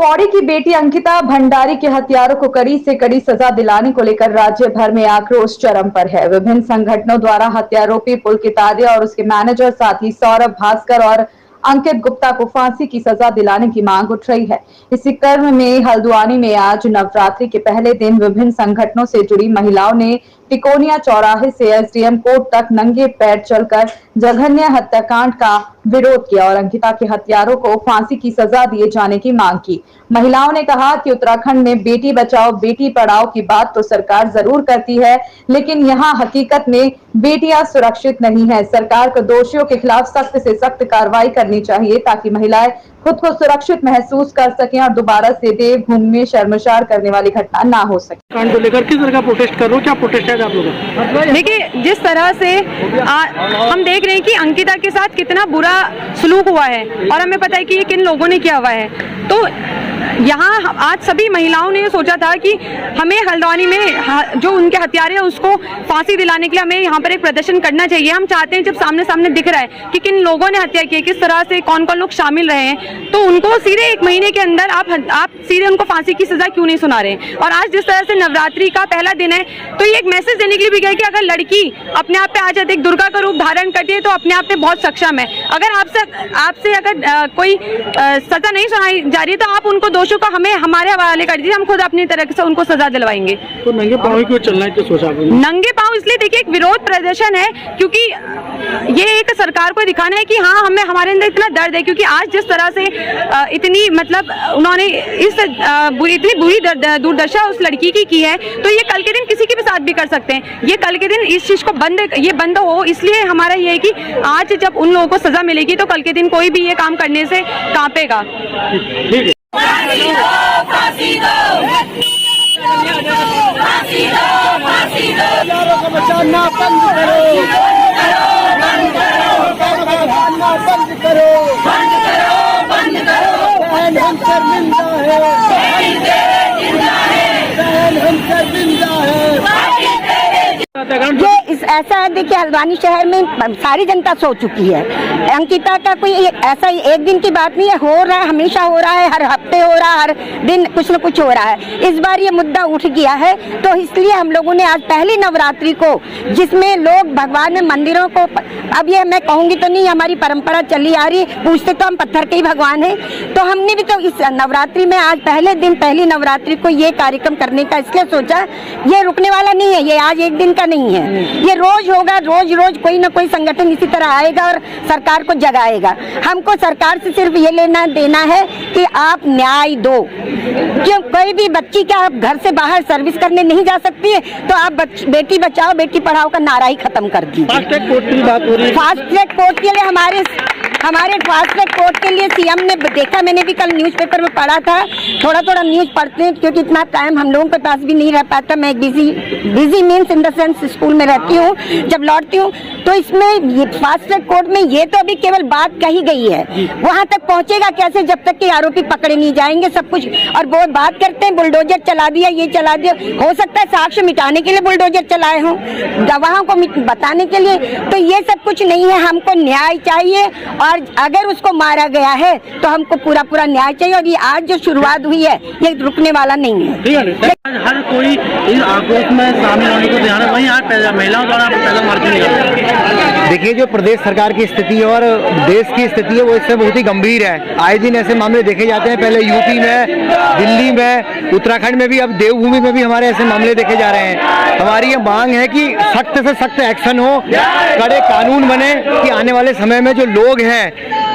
पौड़ी की बेटी अंकिता भंडारी के हत्यारों को कड़ी से कड़ी सजा दिलाने को लेकर राज्य भर में आक्रोश चरम पर है। विभिन्न संगठनों द्वारा हत्यारोपी पुलकित आर्य और उसके मैनेजर साथी सौरभ भास्कर और अंकित गुप्ता को फांसी की सजा दिलाने की मांग उठ रही है। इसी क्रम में हल्द्वानी में आज नवरात्रि के पहले दिन विभिन्न संगठनों से जुड़ी महिलाओं ने टिकोनिया चौराहे से एसडीएम कोर्ट तक नंगे पैर चलकर जघन्य हत्याकांड का विरोध किया और अंकिता के हत्यारों को फांसी की सजा दिए जाने की मांग की। महिलाओं ने कहा कि उत्तराखंड में बेटी बचाओ बेटी पढ़ाओ की बात तो सरकार जरूर करती है, लेकिन यहाँ हकीकत में बेटियां सुरक्षित नहीं है। सरकार को दोषियों के खिलाफ सख्त से सख्त कार्रवाई करनी चाहिए ताकि महिलाएं खुद को सुरक्षित महसूस कर सकें और दोबारा से देवभूमि में शर्मसार करने वाली घटना ना हो सके। कांड को लेकर किस तरह का प्रोटेस्ट कर रहे हो, क्या प्रोटेस्ट है आप लोग? देखिए, जिस तरह से हम देख रहे हैं कि अंकिता के साथ कितना बुरा सलूक हुआ है और हमें पता है कि ये किन लोगों ने किया हुआ है, तो यहाँ आज सभी महिलाओं ने सोचा था कि हमें हल्द्वानी में जो उनके हत्यारे हैं उसको फांसी दिलाने के लिए हमें यहाँ पर एक प्रदर्शन करना चाहिए। हम चाहते हैं जब सामने सामने दिख रहा है कि किन लोगों ने हत्या की है, किस तरह से कौन कौन लोग शामिल रहे हैं, तो उनको सीधे 1 महीने के अंदर आप सीधे उनको फांसी की सजा क्यों नहीं सुना रहे हैं। और आज जिस तरह से नवरात्रि का पहला दिन है तो ये एक मैसेज देने के लिए भी गया कि अगर लड़की अपने आप पे आज एक दुर्गा का रूप धारण करती है तो अपने आप पे बहुत सक्षम है। अगर आपसे अगर कोई सजा नहीं सुनाई जा रही है तो आप उनको दोषों को हमें हमारे हवाले कर दीजिए, हम खुद अपनी तरह से उनको सजा दिलवाएंगे। तो नंगे पांव क्यों चलना है, तो सोचा आपने? नंगे पांव इसलिए देखिए एक विरोध प्रदर्शन है क्योंकि ये एक सरकार को दिखाना है कि हाँ हमें हमारे अंदर इतना दर्द है, क्योंकि आज जिस तरह से इतनी मतलब उन्होंने इतनी बुरी दुर्दशा उस लड़की की है, तो ये कल के दिन किसी के भी साथ भी कर सकते हैं। ये कल के दिन इस चीज को बंद हो, इसलिए हमारा ये है कि आज जब उन लोगों को सजा मिलेगी तो कल के दिन कोई भी ये काम करने से कांपेगा। ठीक है। फांसी दो, फांसी दो, फांसी दो, फांसी दो, यारों को बचाना बंद करो, बंद करो, बंद करो, बंद करो, बंद करो, बहन हम शर्मिंदा है, बेटी तेरे जिंदा है, बहन हम शर्मिंदा है। बेटी तेरे ये ऐसा है, देखिए हल्द्वानी शहर में सारी जनता सो चुकी है। अंकिता का कोई ऐसा एक दिन की बात नहीं है, हो रहा है, हमेशा हो रहा है, हर हफ्ते हो रहा है, हर दिन कुछ न कुछ हो रहा है। इस बार ये मुद्दा उठ गया है तो इसलिए हम लोगों ने आज पहली नवरात्रि को, जिसमें लोग भगवान में मंदिरों को, अब ये मैं कहूँगी तो नहीं, हमारी परंपरा चली आ रही, पूछते तो हम पत्थर के ही भगवान हैं, तो हमने भी तो इस नवरात्रि में आज पहले दिन पहली नवरात्रि को ये कार्यक्रम करने का इसलिए सोचा। ये रुकने वाला नहीं है, ये आज एक दिन का नहीं है, ये रोज होगा, रोज रोज कोई ना कोई संगठन इसी तरह आएगा और सरकार को जगाएगा। हमको सरकार से सिर्फ ये लेना देना है कि आप न्याय दो। क्यों कोई भी बच्ची क्या आप घर से बाहर सर्विस करने नहीं जा सकती है, तो आप बेटी बचाओ बेटी पढ़ाओ का नारा ही खत्म कर दीजिए। फास्ट ट्रैक कोर्ट की बात हो रही है। फास्ट ट्रैक कोर्ट के लिए हमारे फास्ट ट्रैक कोर्ट के लिए सीएम ने देखा, मैंने भी कल न्यूज़पेपर में पढ़ा था, थोड़ा न्यूज़ पढ़ते हैं क्योंकि इतना टाइम हम लोगों के पास भी नहीं रह पाता। मैं busy means in the sense school में रहती हूँ, जब लौटती हूँ तो इसमें फास्ट ट्रैक कोर्ट में ये तो अभी केवल बात कही गई है, वहाँ तक पहुँचेगा कैसे जब तक कि आरोपी पकड़े नहीं जाएंगे सब कुछ। और वो बात करते हैं बुलडोजर चला दिया, ये चला दिया, हो सकता है साक्ष्य मिटाने के लिए बुलडोजर चलाए हों, गवाहों को बताने के लिए, तो ये सब कुछ नहीं है। हमको न्याय चाहिए और अगर उसको मारा गया है तो हमको पूरा न्याय चाहिए और ये आज जो शुरुआत हुई है ये रुकने वाला नहीं है। हर कोई इस आक्रोश में शामिल होने को तैयार है, वहीं आज महिलाओं द्वारा पैदल मार्च निकाला। देखिए, जो प्रदेश सरकार की स्थिति और देश की स्थिति है वो इससे बहुत ही गंभीर है। आए दिन ऐसे मामले देखे जाते हैं, पहले यूपी में, दिल्ली में, उत्तराखंड में भी, अब देवभूमि में भी हमारे ऐसे मामले देखे जा रहे हैं। हमारी ये मांग है कि सख्त से सख्त एक्शन हो, कड़े कानून बने कि आने वाले समय में जो लोग हैं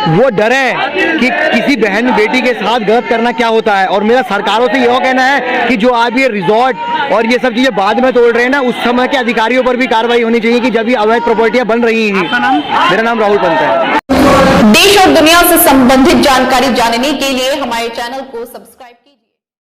वो डरें कि किसी बहन बेटी के साथ गलत करना क्या होता है। और मेरा सरकारों से यह कहना है कि जो आप ये रिजॉर्ट और ये सब चीजें बाद में तोड़ रहे हैं ना, उस समय के अधिकारियों पर भी कार्रवाई होनी चाहिए कि जब ये अवैध प्रॉपर्टियां बन रही हैं। मेरा नाम राहुल पंत है। देश और दुनिया से संबंधित जानकारी जानने के लिए हमारे चैनल को सब्सक्राइब